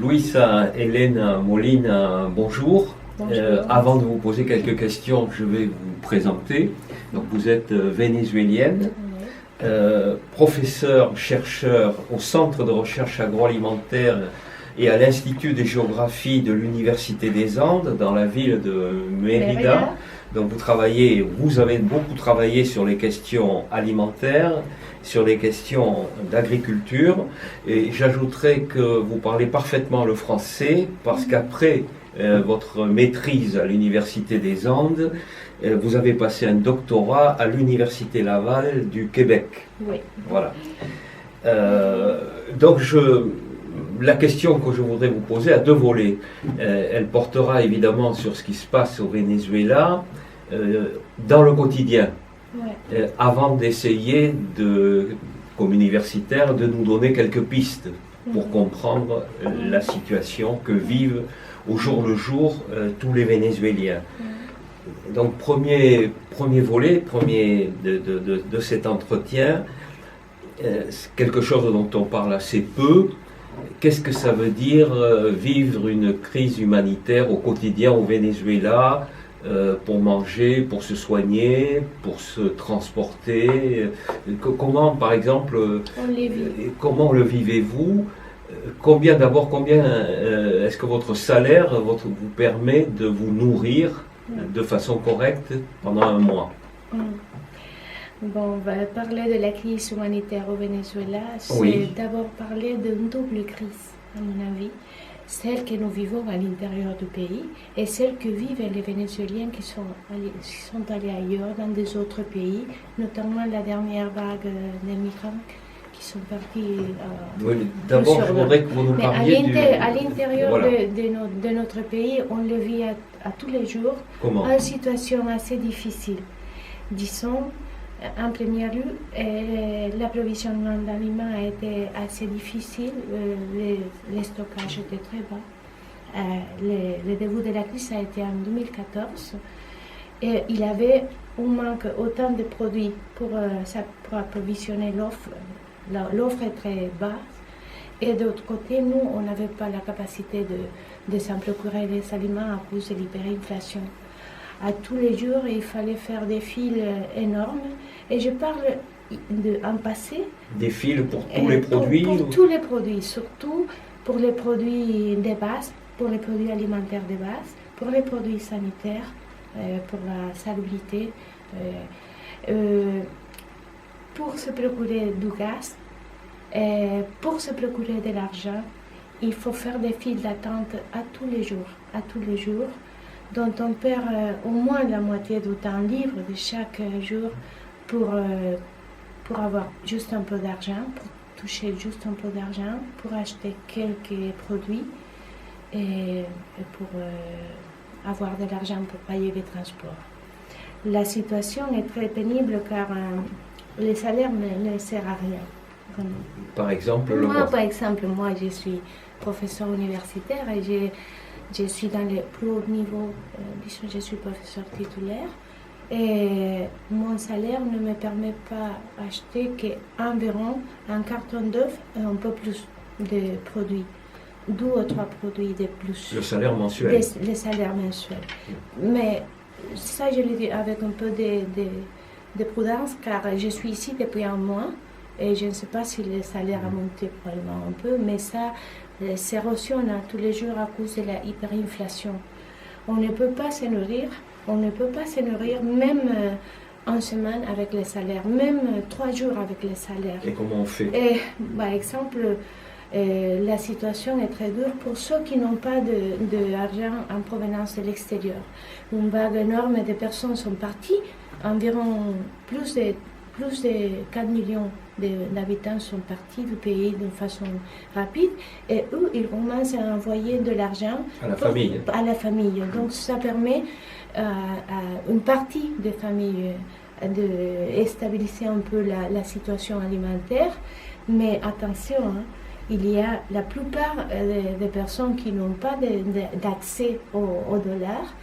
Luisa Elena Molina, bonjour. Bonjour. Avant de vous poser quelques questions, je vais vous présenter. Donc, vous êtes vénézuélienne, professeure, chercheur au Centre de recherche agroalimentaire et à l'Institut de géographie de l'Université des Andes dans la ville de Mérida. Donc vous avez beaucoup travaillé sur les questions alimentaires, sur les questions d'agriculture, et j'ajouterais que vous parlez parfaitement le français parce qu'après votre maîtrise à l'Université des Andes, vous avez passé un doctorat à l'Université Laval du Québec. Oui. Voilà. Donc la question que je voudrais vous poser a deux volets. Elle portera évidemment sur ce qui se passe au Venezuela dans le quotidien, avant d'essayer, comme universitaire, de nous donner quelques pistes pour comprendre la situation que vivent au jour le jour tous les Vénézuéliens. Donc premier volet, de cet entretien, quelque chose dont on parle assez peu. Qu'est-ce que ça veut dire vivre une crise humanitaire au quotidien au Venezuela, pour manger, pour se soigner, pour se transporter? Comment, par exemple, comment le vivez-vous? Combien est-ce que votre salaire vous permet de vous nourrir de façon correcte pendant un mois? Bon, on va parler de la crise humanitaire au Venezuela. C'est d'abord parler d'une double crise, à mon avis. Celle que nous vivons à l'intérieur du pays et celle que vivent les Vénézuéliens qui sont allés ailleurs, dans des autres pays, notamment la dernière vague des migrants qui sont partis. D'abord, je voudrais que vous nous parliez à l'intérieur de notre pays, on le vit à tous les jours. Comment? En situation assez difficile. Disons, en première lieu, l'approvisionnement d'aliments a été assez difficile, les stockages étaient très bas. Le début de la crise a été en 2014 et il y avait un manque autant de produits pour approvisionner l'offre. L'offre est très basse et d'autre côté, nous, on n'avait pas la capacité de s'en procurer des aliments à cause de l'hyperinflation. À tous les jours, il fallait faire des files énormes. Et je parle en passé. Des files pour tous les produits? Pour tous les produits, surtout pour les produits de base, pour les produits alimentaires de base, pour les produits sanitaires, pour la salubrité, pour se procurer du gaz, pour se procurer de l'argent. Il faut faire des files d'attente à tous les jours, dont on perd au moins la moitié du temps libre de chaque jour pour avoir juste un peu d'argent, pour toucher juste un peu d'argent, pour acheter quelques produits et pour avoir de l'argent pour payer les transports. La situation est très pénible car le salaire ne sert à rien. Par exemple, moi je suis professeur universitaire et je suis dans le plus haut niveau, disons je suis professeur titulaire et mon salaire ne me permet pas d'acheter qu'environ un carton d'œufs et un peu plus de produits, 2 ou 3 produits de plus. Le salaire mensuel? Le salaire mensuel. Mais ça je le dis avec un peu de prudence car je suis ici depuis un mois et je ne sais pas si le salaire a monté probablement un peu, mais ça s'érosionne tous les jours à cause de la hyperinflation. On ne peut pas se nourrir, même en semaine avec les salaires, même 3 jours avec les salaires. Et comment on fait? Par exemple, la situation est très dure pour ceux qui n'ont pas d'argent en provenance de l'extérieur. Une vague énorme de personnes sont parties, environ plus de 4 millions d'habitants sont partis du pays d'une façon rapide et eux, ils commencent à envoyer de l'argent à la famille. Donc ça permet à une partie des familles de stabiliser un peu la situation alimentaire. Mais attention, il y a la plupart des personnes qui n'ont pas d'accès au dollar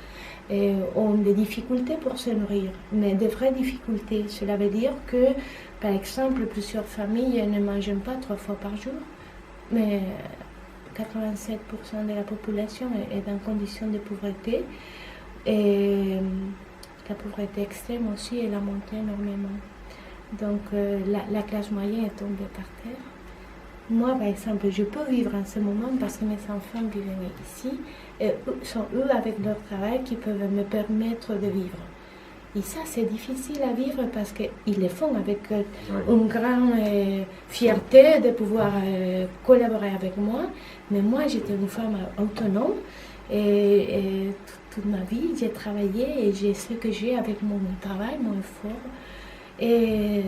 et ont des difficultés pour se nourrir, mais de vraies difficultés. Cela veut dire que, par exemple, plusieurs familles ne mangent pas 3 fois par jour, mais 87% de la population est en condition de pauvreté. Et la pauvreté extrême aussi, elle a monté énormément. Donc la classe moyenne est tombée par terre. Moi, par exemple, je peux vivre en ce moment parce que mes enfants vivent ici. Et sont eux, avec leur travail, qui peuvent me permettre de vivre. Et ça, c'est difficile à vivre parce qu'ils le font avec une grande fierté de pouvoir collaborer avec moi. Mais moi, j'étais une femme autonome et toute ma vie, j'ai travaillé et j'ai ce que j'ai avec mon travail, mon effort. Et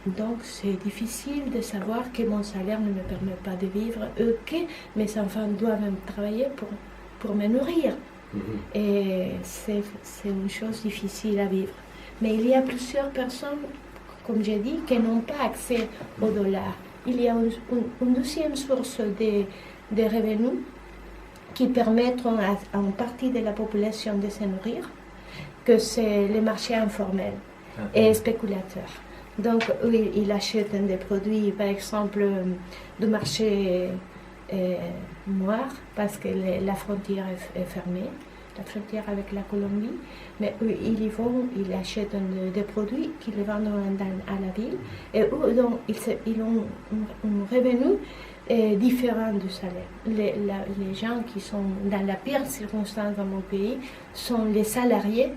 donc, c'est difficile de savoir que mon salaire ne me permet pas de vivre, que mes enfants doivent travailler pour me nourrir. Et c'est une chose difficile à vivre. Mais il y a plusieurs personnes, comme j'ai dit, qui n'ont pas accès au dollar. Il y a une deuxième source de revenus qui permettent à une partie de la population de se nourrir, que c'est les marchés informels et spéculateurs. Donc, oui, ils achètent des produits, par exemple, du marché noir, parce que la frontière est fermée, la frontière avec la Colombie. Mais eux, ils y vont, ils achètent des produits qu'ils vendent à la ville. Et eux, donc, ils ont un revenu différent du salaire. Les gens qui sont dans la pire circonstance dans mon pays sont les salariés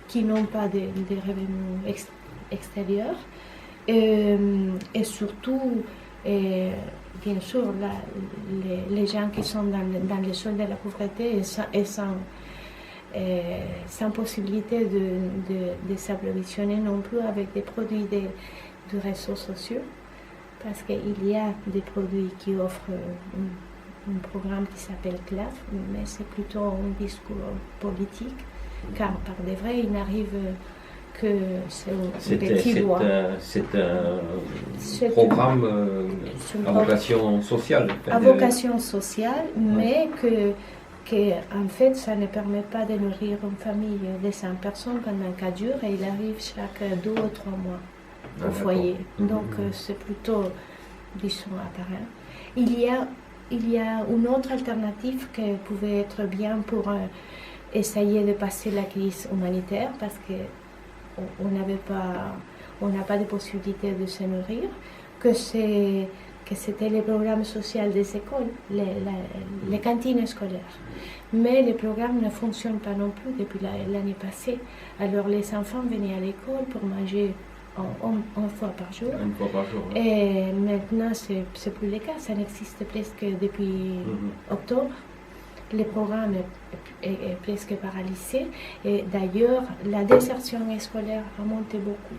qui n'ont pas de revenus extérieurs. Et surtout, bien sûr, les gens qui sont dans les zones de la pauvreté et sans possibilité de s'approvisionner non plus avec des produits de réseaux sociaux, parce qu'il y a des produits qui offrent un programme qui s'appelle CLAF, mais c'est plutôt un discours politique, car par de vrai, il n'arrive que c'est un petit doigt. C'est un programme à vocation sociale. À vocation sociale, mais que en fait, ça ne permet pas de nourrir une famille de 100 personnes pendant 4 jours et il arrive chaque 2 ou 3 mois au foyer. Donc, c'est plutôt, disons, apparent. Il y a une autre alternative qui pouvait être bien pour essayer de passer la crise humanitaire parce qu'on n'a pas de possibilité de se nourrir, que c'était les programmes sociaux des écoles, les cantines scolaires. Mais les programmes ne fonctionnent pas non plus depuis l'année passée. Alors les enfants venaient à l'école pour manger une fois par jour. Une fois par jour. Et maintenant, c'est plus le cas. Ça n'existe presque depuis octobre. Le programme est presque paralysé. Et d'ailleurs, la désertion scolaire a monté beaucoup.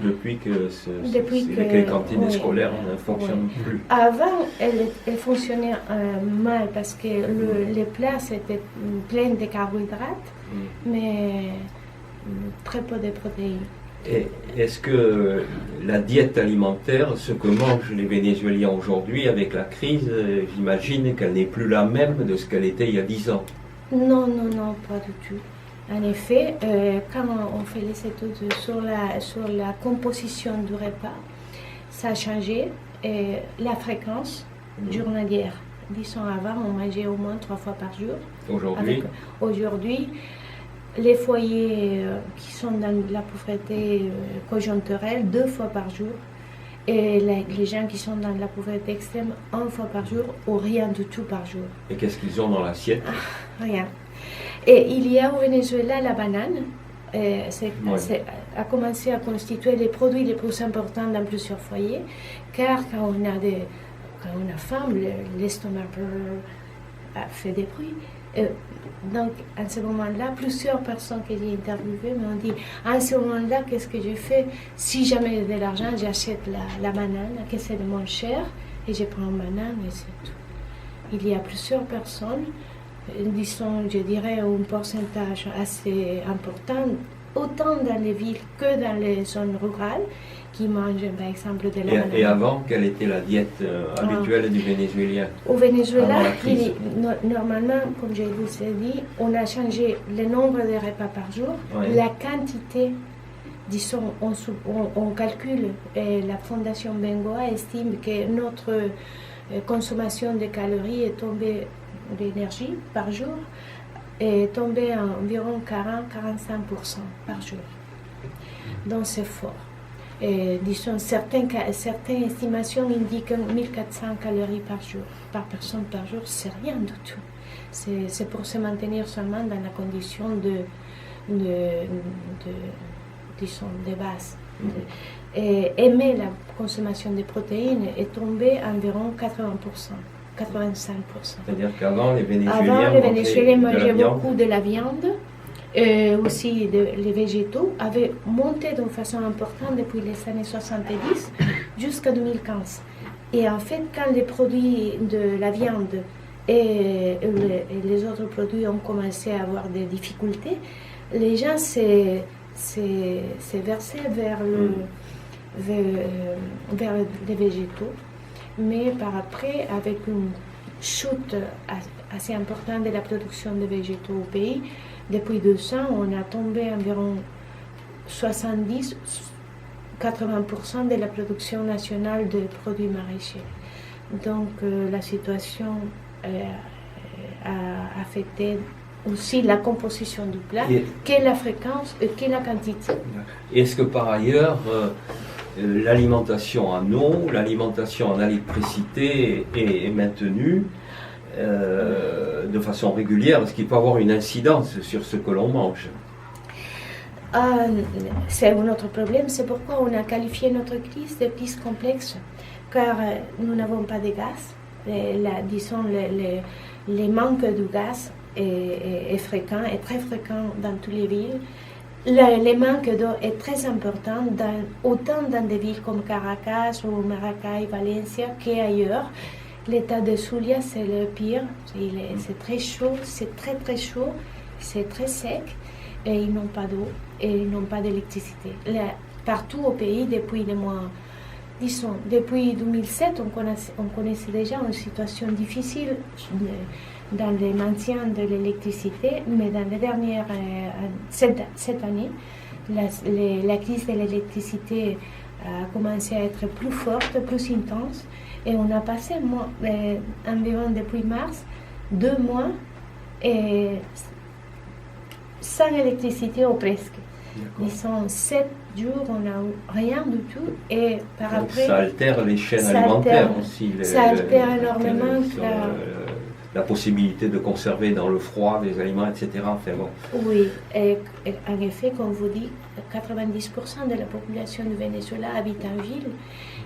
Depuis que les cantines scolaires ne fonctionnent plus. Avant, elles fonctionnaient mal parce que les plats étaient pleins de carbohydrates, mais très peu de protéines. Et est-ce que la diète alimentaire, ce que mangent les Vénézuéliens aujourd'hui avec la crise, j'imagine qu'elle n'est plus la même de ce qu'elle était il y a 10 ans? Non, pas du tout. En effet, quand on fait les études sur la composition du repas, ça a changé. Et la fréquence journalière, disons avant, on mangeait au moins 3 fois par jour. Aujourd'hui, les foyers qui sont dans la pauvreté conjoncturelle, 2 fois par jour. Et les gens qui sont dans la pauvreté extrême, 1 fois par jour ou rien du tout par jour. Et qu'est-ce qu'ils ont dans l'assiette? Rien. Et il y a au Venezuela la banane, a commencé à constituer les produits les plus importants dans plusieurs foyers, car quand on a faim, l'estomac fait des bruits. Donc, à ce moment-là, plusieurs personnes que j'ai interviewées m'ont dit, à ce moment-là, qu'est-ce que je fais? Si jamais j'ai de l'argent, j'achète la banane, que c'est le moins cher, et je prends une banane et c'est tout. Il y a plusieurs personnes, disons, je dirais, un pourcentage assez important, autant dans les villes que dans les zones rurales, qui mangent par exemple de la banane. Et avant, quelle était la diète habituelle du Vénézuélien? Au Venezuela, normalement, comme je vous ai dit, on a changé le nombre de repas par jour, la quantité, disons, on calcule, et la Fondation Bengoa estime que consommation de calories est tombée, d'énergie par jour, est tombée à environ 40-45% par jour. Donc c'est fort. Et, disons, certaines estimations indiquent 1400 calories par personne par jour, c'est rien du tout. C'est pour se maintenir seulement dans la condition disons, de base. Et aimer la consommation de protéines est tombée à environ 80%, 85%. C'est-à-dire qu'avant, les Vénézuéliens mangeaient beaucoup de la viande, aussi les végétaux, avaient monté d'une façon importante depuis les années 70 jusqu'à 2015. Et en fait, quand les produits de la viande et les autres produits ont commencé à avoir des difficultés, les gens s'est versé vers les végétaux, mais par après, avec une chute assez importante de la production de végétaux au pays, depuis 2 ans, on a tombé environ 70-80% de la production nationale de produits maraîchers. Donc la situation a affecté aussi la composition du plat, que la fréquence et que la quantité. Est-ce que par ailleurs, l'alimentation en eau, l'alimentation en électricité est maintenue de façon régulière? Est-ce qu'il peut avoir une incidence sur ce que l'on mange? C'est un autre problème, c'est pourquoi on a qualifié notre crise de crise complexe, car nous n'avons pas de gaz. Disons, les manques de gaz est fréquent, est très fréquent dans toutes les villes. Le manque d'eau est très important, autant dans des villes comme Caracas ou Maracay, Valencia, qu'ailleurs. L'état de Zulia, c'est le pire. C'est très chaud, c'est très très chaud, c'est très sec, et ils n'ont pas d'eau et ils n'ont pas d'électricité. Partout au pays, depuis les mois, disons, depuis 2007, on connaissait déjà une situation difficile dans le maintien de l'électricité, mais dans les dernières, cette année, la crise de l'électricité a commencé à être plus forte, plus intense, et on a passé environ depuis mars 2 mois sans électricité ou presque. Disons 7 jours, on n'a rien du tout, et par donc après... Ça altère les chaînes alimentaires aussi. Ça altère énormément la possibilité de conserver dans le froid des aliments, etc. Enfin, bon. Oui, et en effet, comme vous dites, 90% de la population du Venezuela habite en ville,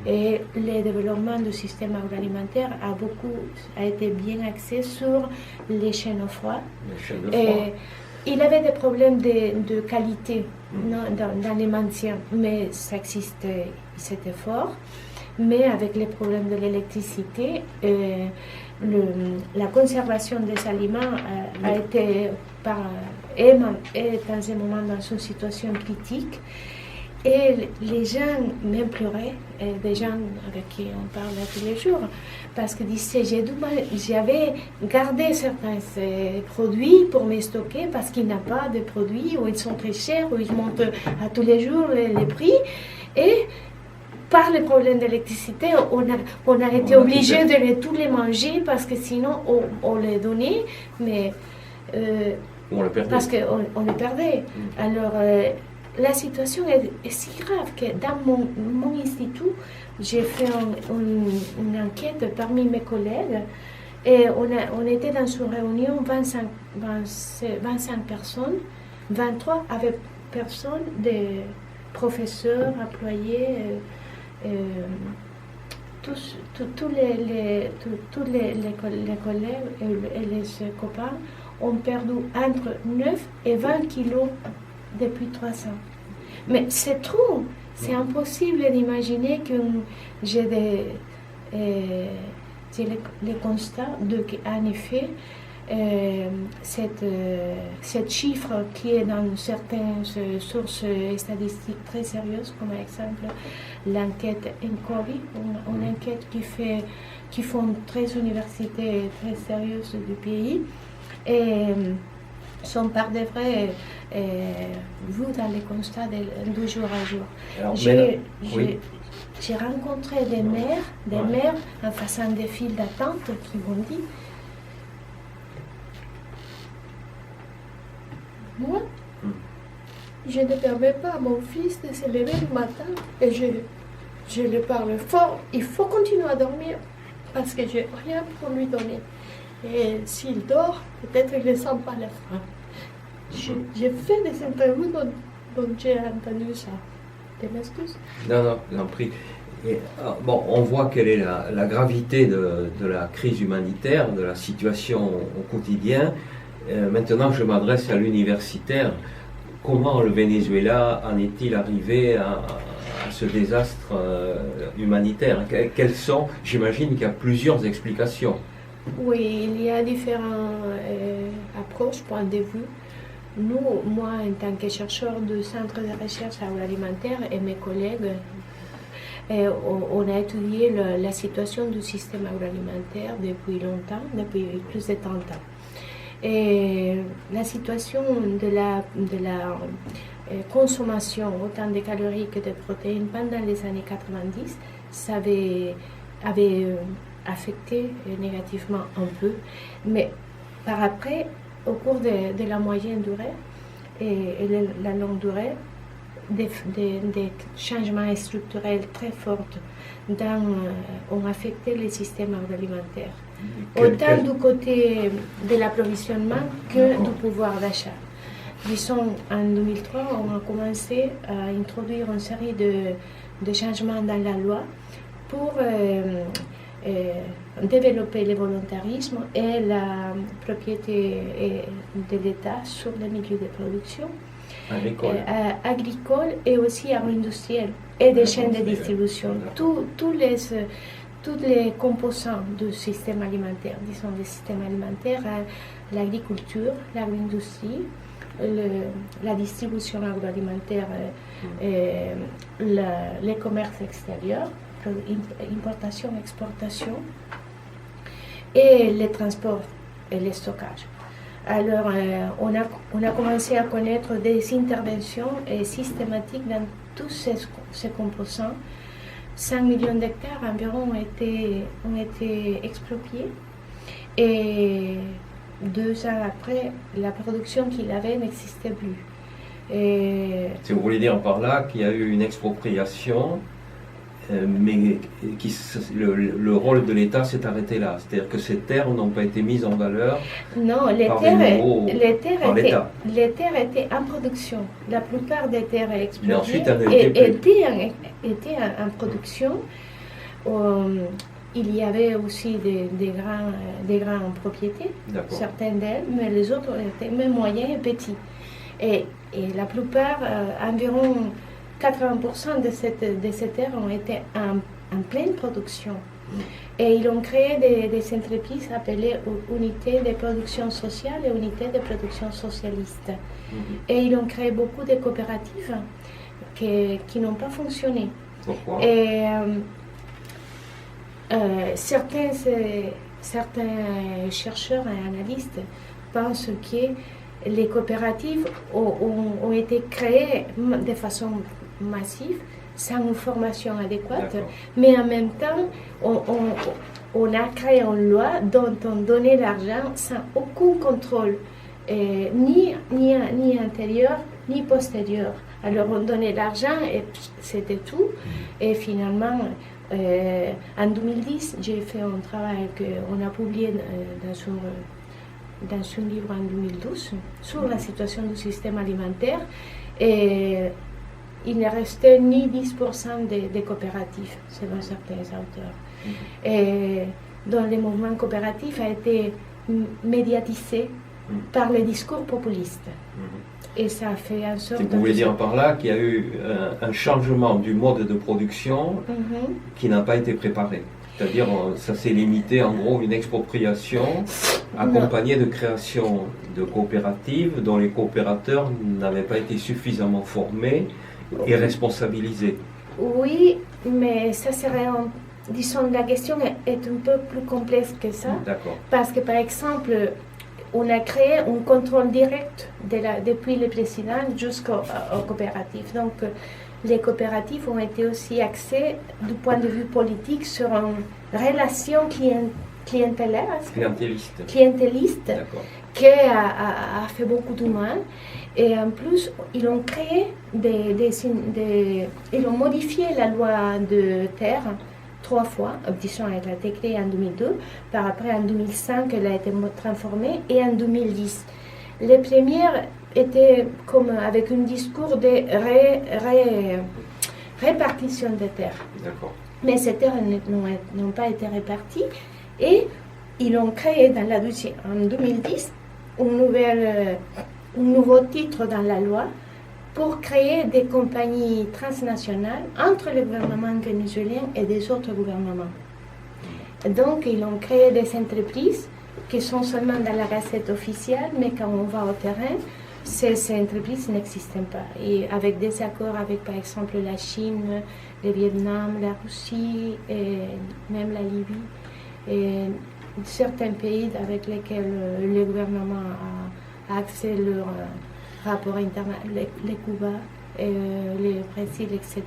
et le développement du système agroalimentaire a été bien axé sur les chaînes au froid. Il avait des problèmes de qualité dans les maintiens, mais ça existait, c'était fort. Mais avec les problèmes de l'électricité, la conservation des aliments a été est dans ce moment dans une situation critique. Et les gens même pleuraient, des gens avec qui on parle tous les jours, parce qu'ils disaient j'avais gardé certains produits pour me stocker parce qu'il n'y a pas de produits, ou ils sont très chers, ou ils montent à tous les jours les prix. Et par le problème d'électricité, on a été obligé de tous les manger parce que sinon on les donnait, mais on le perdait. Parce qu'on les perdait. Alors la situation est si grave que dans mon institut, j'ai fait une enquête parmi mes collègues, et on était dans une réunion 25 personnes, 23 avec personnes, des professeurs, employés, tous les collègues et les copains ont perdu entre 9 et 20 kilos depuis 3 ans. Mais c'est trop, c'est impossible d'imaginer que j'ai les constats qu'en effet, cette chiffre qui est dans certaines sources statistiques très sérieuses, comme par exemple l'enquête Enquiry, une enquête qui font 13 universités très sérieuses du pays, et sont par de vrai vues dans les constats de jour à jour. Alors, j'ai rencontré des mères en faisant des files d'attente qui m'ont dit moi, je ne permets pas à mon fils de se lever le matin et je lui parle fort, il faut continuer à dormir parce que j'ai rien pour lui donner. Et s'il dort, peut-être il ne sent pas la faim. J'ai fait des interviews dont j'ai entendu ça. Tu m'excuses? Non, j'en prie. Et, bon, on voit quelle est la gravité de la crise humanitaire, de la situation au quotidien. Maintenant, je m'adresse à l'universitaire. Comment le Venezuela en est-il arrivé à ce désastre humanitaire? Quelles sont, j'imagine qu'il y a plusieurs explications. Oui, il y a différentes approches, points de vue. Nous, moi, en tant que chercheur du Centre de recherche agroalimentaire et mes collègues, on a étudié la situation du système agroalimentaire depuis longtemps, depuis plus de 30 ans. Et la situation de la consommation autant de calories que de protéines pendant les années 90, ça avait affecté négativement un peu, mais par après, au cours de la moyenne durée et la longue durée, des changements structurels très forts ont affecté le système agroalimentaire. Autant du côté de l'approvisionnement que du pouvoir d'achat. Disons, en 2003, on a commencé à introduire une série de changements dans la loi pour développer le volontarisme et la propriété de l'État sur les milieux de production agricole et aussi agro-industriel et des chaînes de distribution. Tous les composants du système alimentaire, disons le système alimentaire, l'agriculture, l'agro-industrie, la distribution agroalimentaire, les commerces extérieurs, importation, exportation, et les transports et le stockage. Alors, on a commencé à connaître des interventions systématiques dans tous ces composants. 5 millions d'hectares environ ont été expropriés. Et 2 ans après, la production qu'il avait n'existait plus. Si vous voulez dire par là qu'il y a eu une expropriation, mais le rôle de l'État s'est arrêté là. C'est-à-dire que ces terres n'ont pas été mises en valeur. Non, les terres étaient en production. La plupart des terres expropriées étaient en production. Il y avait aussi des grandes propriétés, certaines d'elles, mais les autres étaient même moyens et petits. Et la plupart, environ 80% de ces terres ont été en pleine production. Et ils ont créé des entreprises appelées unités de production sociale et unités de production socialiste. Et ils ont créé beaucoup de coopératives qui n'ont pas fonctionné. Pourquoi? Et certains chercheurs et analystes pensent que les coopératives ont été créées de façon massive, sans une formation adéquate, mais en même temps, on a créé une loi dont on donnait l'argent sans aucun contrôle, ni antérieur, ni postérieur. Alors on donnait l'argent et c'était tout. Et finalement, en 2010, j'ai fait un travail qu'on a publié dans un livre en 2012 sur la situation du système alimentaire. Et il ne restait ni 10% des coopératives, selon certains auteurs. Et dont le mouvement coopératif a été médiatisé par les discours populistes. Et ça a fait en sorte... Vous voulez dire par là qu'il y a eu un changement du mode de production qui n'a pas été préparé. C'est-à-dire, ça s'est limité en gros une expropriation accompagnée de création de coopératives dont les coopérateurs n'avaient pas été suffisamment formés et responsabilisés. Oui, mais ça serait, disons, la question est un peu plus complexe que ça. D'accord. Parce que par exemple, on a créé un contrôle direct depuis le président jusqu'aux coopératives. Donc, les coopératives ont été aussi axées du point de vue politique sur une relation clientéliste qui a fait beaucoup de mal. Et en plus, ils ont créé ils ont modifié la loi de terre 3 fois. Disons, elle a été créée en 2002, par après en 2005, elle a été transformée, et en 2010. Les premières étaient comme avec un discours de répartition des terres. D'accord. Mais ces terres n'ont pas été réparties, et ils ont créé en 2010 un nouveau titre dans la loi pour créer des compagnies transnationales entre le gouvernement vénézuélien et des autres gouvernements. Donc, ils ont créé des entreprises qui sont seulement dans la gazette officielle, mais quand on va au terrain, ces entreprises n'existent pas. Et avec des accords avec, par exemple, la Chine, le Vietnam, la Russie, et même la Libye, et certains pays avec lesquels le gouvernement a accès à leur rapport international, les Cuba, le Brésil, etc.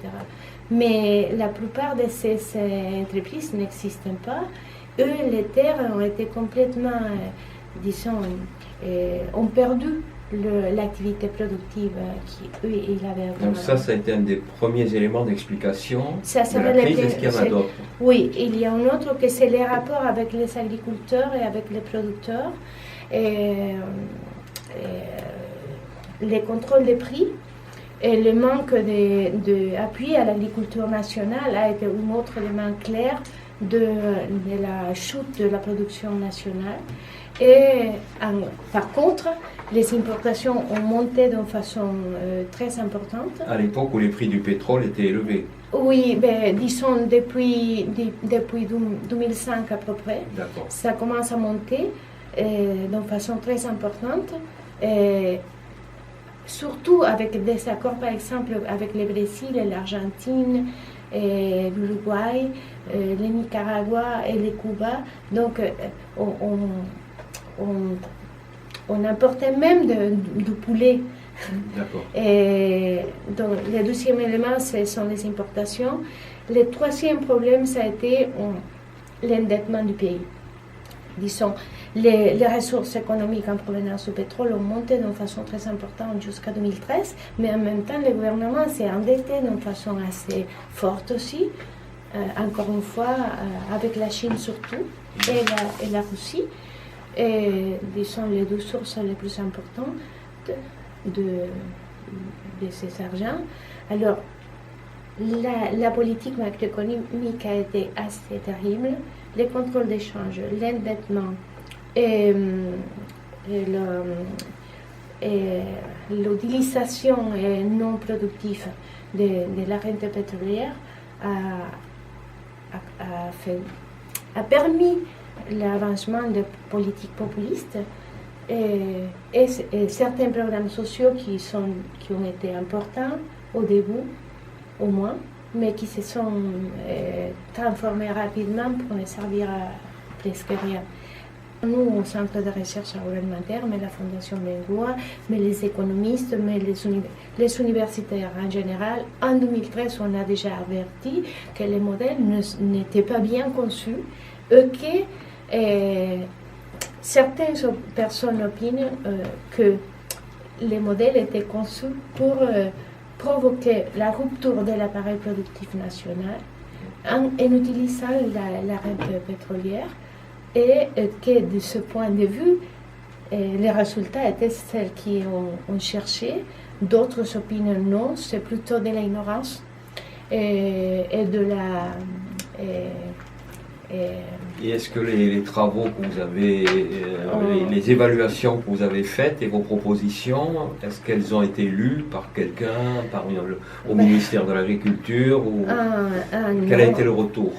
Mais la plupart de ces entreprises n'existent pas. Eux, les terres ont été complètement, ont perdu l'activité productive qu'eux, ils avaient. Donc ça a été un des premiers éléments d'explication de la crise. Est-ce qu'il y en a d'autres? Oui, il y a un autre que c'est les rapports avec les agriculteurs et avec les producteurs. Les contrôles des prix et le manque d'appui à l'agriculture nationale a été un autre élément clair de la chute de la production nationale. Et par contre, les importations ont monté d'une façon très importante. À l'époque où les prix du pétrole étaient élevés. Oui, disons depuis 2005 à peu près. D'accord. Ça commence à monter d'une façon très importante. Surtout avec des accords, par exemple, avec le Brésil, l'Argentine, l'Uruguay, le Nicaragua et le Cuba. Donc, on importait même du poulet. D'accord. Donc, le deuxième élément, ce sont les importations. Le troisième problème, ça a été l'endettement du pays. Disons, les ressources économiques en provenance du pétrole ont monté d'une façon très importante jusqu'à 2013, mais en même temps, le gouvernement s'est endetté d'une façon assez forte aussi, encore une fois, avec la Chine surtout, et la Russie, et disons les deux sources les plus importantes de ces argents. Alors, la politique macroéconomique a été assez terrible. Les contrôles d'échange, l'endettement et l'utilisation non productive de la rente pétrolière a permis l'avancement de politiques populistes et certains programmes sociaux qui ont été importants au début, au moins, mais qui se sont transformés rapidement pour ne servir à presque rien. Nous, au Centre de recherche agroalimentaire, mais la Fondation Bengoa, mais les économistes, mais les universitaires en général, en 2013, on a déjà averti que les modèles n'étaient pas bien conçus et que certaines personnes opinent que les modèles étaient conçus pour provoquer la rupture de l'appareil productif national en utilisant la rente pétrolière et que de ce point de vue, les résultats étaient ceux qui ont cherché. D'autres opinent non, c'est plutôt de l'ignorance et de la... Et est-ce que les travaux que vous avez, les évaluations que vous avez faites et vos propositions, est-ce qu'elles ont été lues par quelqu'un, au ministère de l'Agriculture ou quel a été le retour?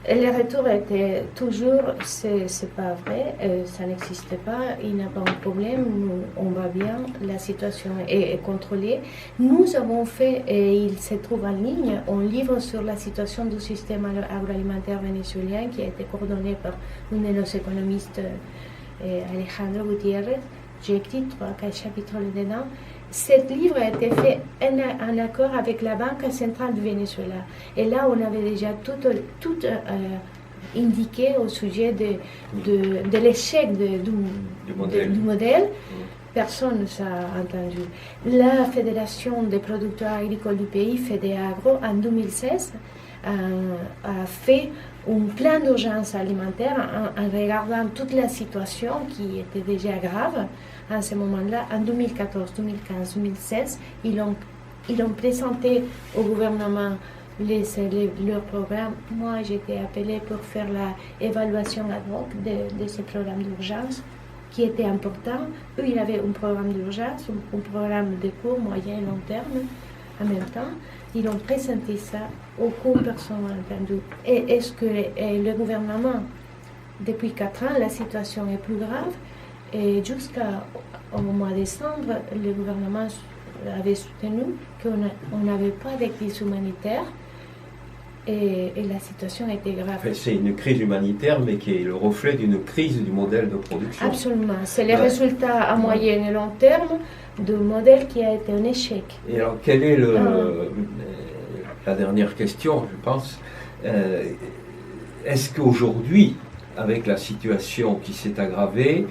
Le retour était toujours, c'est pas vrai, ça n'existe pas, il n'y a pas de problème, on va bien, la situation est contrôlée. Nous avons fait, et il se trouve en ligne, un livre sur la situation du système agroalimentaire vénézuélien qui a été coordonné par un de nos économistes, Alejandro Gutiérrez. J'ai écrit 3-4 chapitres dedans ce livre a été fait en accord avec la Banque centrale du Venezuela. Et là, on avait déjà tout indiqué au sujet de l'échec du modèle. Personne ne s'est entendu. La Fédération des producteurs agricoles du pays, FEDEAGRO, en 2016, a fait un plan d'urgence alimentaire en regardant toute la situation qui était déjà grave à ce moment-là. En 2014, 2015, 2016, ils ont présenté au gouvernement leur programme. Moi, j'étais appelée pour faire l'évaluation ad hoc de ce programme d'urgence qui était important. Eux, ils avaient un programme d'urgence, un programme de court, moyen et long terme en même temps. Ils ont présenté ça, aucune personne n'a entendu. Et est-ce que le gouvernement, depuis 4 ans, la situation est plus grave? Et jusqu'au mois de décembre, le gouvernement avait soutenu qu'on n'avait pas de crise humanitaire et la situation était grave. C'est une crise humanitaire, mais qui est le reflet d'une crise du modèle de production. Absolument. C'est le résultat à moyen et long terme du modèle qui a été un échec. Et alors, quelle est la dernière question, je pense. Est-ce qu'aujourd'hui, avec la situation qui s'est aggravée,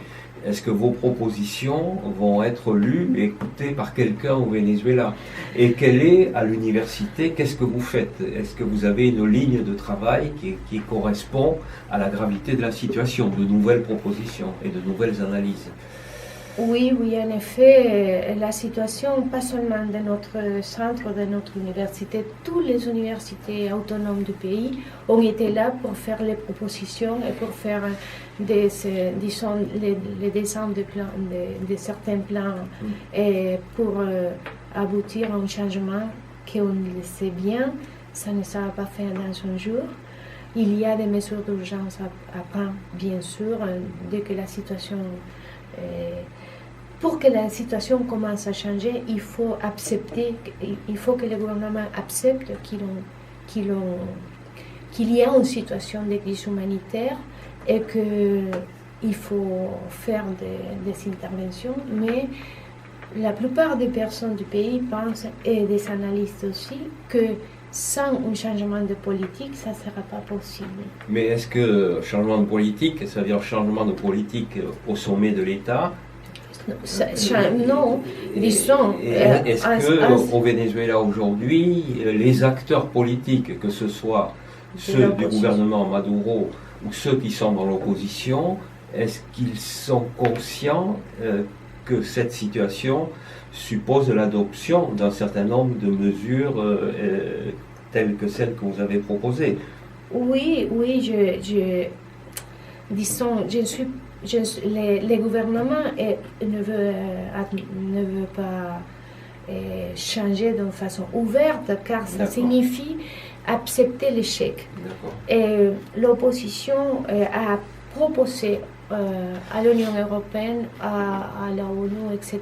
est-ce que vos propositions vont être lues et écoutées par quelqu'un au Venezuela? Et quelle est, à l'université, qu'est-ce que vous faites? Est-ce que vous avez une ligne de travail qui correspond à la gravité de la situation, de nouvelles propositions et de nouvelles analyses? Oui, en effet, la situation, pas seulement de notre centre, de notre université, toutes les universités autonomes du pays ont été là pour faire les propositions et pour faire les dessins de certains plans et pour aboutir à un changement qu'on le sait bien, ça ne sera pas fait dans un jour. Il y a des mesures d'urgence à prendre, bien sûr, dès que la situation pour que la situation commence à changer, il faut que le gouvernement accepte qu'il y a une situation de crise humanitaire et qu'il faut faire des interventions. Mais la plupart des personnes du pays pensent, et des analystes aussi, que sans un changement de politique, ça ne sera pas possible. Mais est-ce que changement de politique, ça veut dire changement de politique au sommet de l'État? Non, disons. Est-ce qu'au Venezuela aujourd'hui, les acteurs politiques, que ce soit ceux du gouvernement Maduro ou ceux qui sont dans l'opposition, est-ce qu'ils sont conscients que cette situation suppose l'adoption d'un certain nombre de mesures telles que celles que vous avez proposées? Oui, le gouvernement ne veut pas changer d'une façon ouverte, car ça signifie accepter l'échec. Et l'opposition a proposé à l'Union européenne, à la ONU, etc.,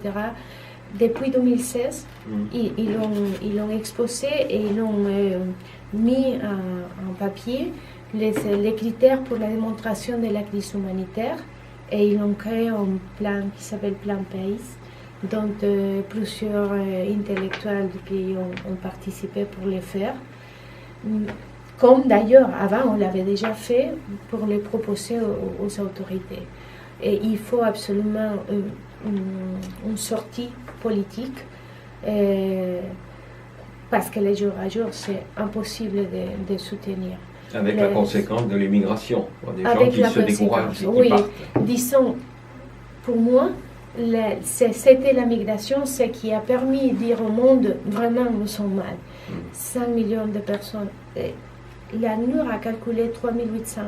depuis 2016, ils l'ont exposé et ils l'ont mis en papier les critères pour la démonstration de la crise humanitaire. Et ils ont créé un plan qui s'appelle Plan PAIS, dont plusieurs intellectuels du pays ont participé pour le faire. Comme d'ailleurs, avant, on l'avait déjà fait pour le proposer aux autorités. Et il faut absolument une sortie politique, parce que les jours à jour, c'est impossible de soutenir. Avec la conséquence de l'immigration, des gens qui se découragent et qui oui, partent. Disons, pour moi, c'était la migration, ce qui a permis de dire au monde, vraiment, nous sommes mal. 5 millions de personnes. L'ANUR a calculé 3800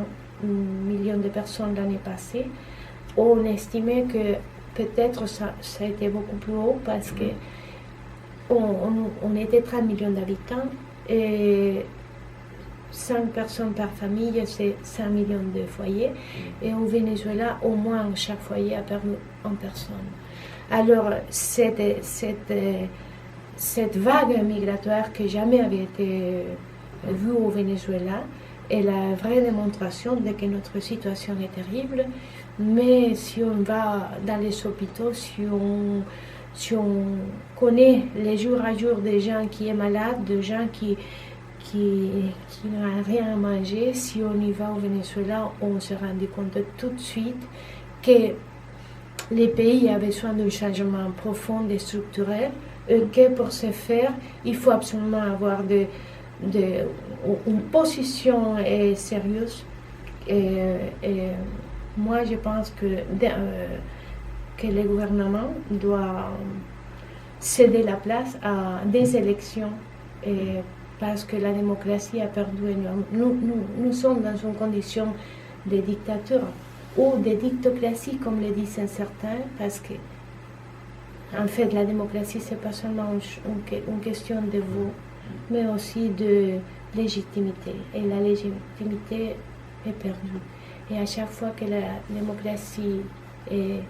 millions de personnes l'année passée. On estimait que peut-être ça a été beaucoup plus haut parce que on était 30 millions d'habitants et 5 personnes par famille, c'est 5 millions de foyers. Et au Venezuela, au moins chaque foyer a perdu une personne. Alors, cette vague migratoire qui jamais avait été vue au Venezuela est la vraie démonstration de que notre situation est terrible. Mais si on va dans les hôpitaux, si si on connaît les jours à jour des gens qui sont malades, des gens qui n'ont rien à manger, si on y va au Venezuela, on se rend compte tout de suite que le pays a besoin d'un changement profond et structurel, et que pour ce faire, il faut absolument avoir une position sérieuse. Et moi, je pense que le gouvernement doit céder la place à des élections parce que la démocratie a perdu énormément. Nous sommes dans une condition de dictature ou de dictocratie, comme le disent certains, parce que en fait, la démocratie, c'est pas seulement une question de vote, mais aussi de légitimité. Et la légitimité est perdue. Et à chaque fois que la démocratie et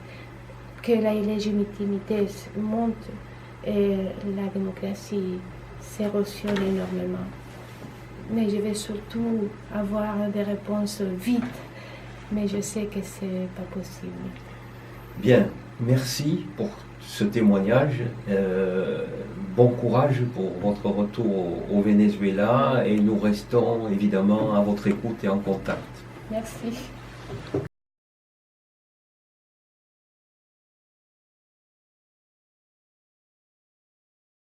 que la légitimité monte, la démocratie s'érosionne énormément. Mais je vais surtout avoir des réponses vite, mais je sais que c'est pas possible. Bien, merci pour ce témoignage. Bon courage pour votre retour au Venezuela et nous restons évidemment à votre écoute et en contact. Merci.